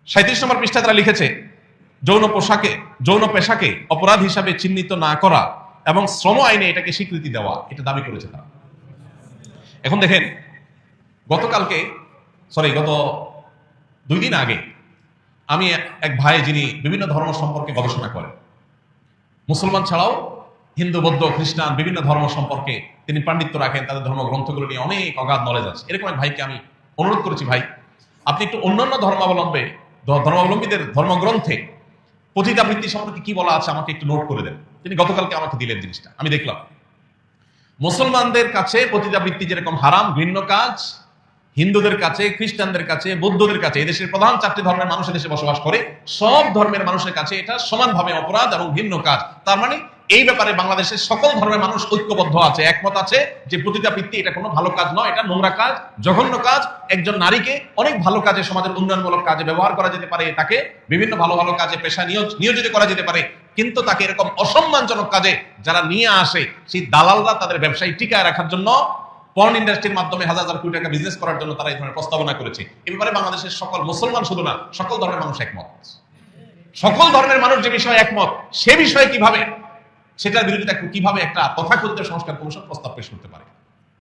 37 নম্বর পৃষ্ঠায় তারা লিখেছে, যৌন পেশাকে অপরাধ হিসাবে চিহ্নিত না করা এবং শ্রম আইনে এটাকে স্বীকৃতি দেওয়া, এটা দাবি করেছে তারা। এখন দেখেন, গত 2 দিন আগে আমি এক ভাই, যিনি বিভিন্ন ধর্ম সম্পর্কে গবেষণা করেন, মুসলমান ছাড়াও হিন্দু, বৌদ্ধ, খ্রিস্টান বিভিন্ন ধর্ম সম্পর্কে তিনি পাণ্ডিত্য রাখেন, তাদের ধর্মগ্রন্থগুলো নিয়ে অনেক অগাধ নলেজ আছে। এরকম এক ভাইকে আমি অনুরোধ করেছি, ভাই আপনি একটু অন্যান্য ধর্মাবলম্বীদের ধর্মগ্রন্থে পতিতাবৃত্তি সম্পর্কে কি বলা আছে আমাকে একটু নোট করে দেন। তিনি গতকালকে আমাকে দিলেন জিনিসটা, আমি দেখলাম মুসলমানদের কাছে পতিতাবৃত্তি যেরকম হারাম, ঘৃণ্য কাজ, হিন্দুদের কাছে, খ্রিস্টানদের কাছে, বৌদ্ধদের কাছে, এদেশের প্রধান 4টি ধর্মের মানুষ দেশে বসবাস করে, সব ধর্মের মানুষের কাছে এটা সমানভাবে অপরাধ এবং ঘৃণ্য কাজ। তার মানে এই ব্যাপারে বাংলাদেশের সকল ধর্মের মানুষ ঐক্যবদ্ধ আছে, একমত আছে যে পতিতাবৃত্তি এটা কোনো ভালো কাজ নয়, এটা নোংরা কাজ, জঘন্য কাজ। একজন নারীকে অনেক ভালো কাজে, সমাজের উন্নয়নমূলক কাজে ব্যবহার করা যেতে পারে, তাকে বিভিন্ন ভালো ভালো কাজে পেশা নিয়োজিত করা যেতে পারে, কিন্তু তাকে এরকম অসম্মানজনক কাজে যারা নিয়ে আসে, সেই দালালরা তাদের ব্যবসায়ী টিকায় রাখার জন্য পর্ন ইন্ডাস্ট্রির মাধ্যমে হাজার হাজার কোটি টাকা বিজনেস করার জন্য তারা এই ধরনের প্রস্তাবনা করেছে। এ ব্যাপারে বাংলাদেশের সকল মুসলমান শুধু না, সকল ধর্মের মানুষ একমত। সকল ধর্মের মানুষ যে বিষয়ে একমত, সে বিষয়ে কিভাবে, সেটার বিরোধিতা কিভাবে একটা তথাকথিত সংস্কার কমিশন প্রস্তাব পেশ করতে পারে?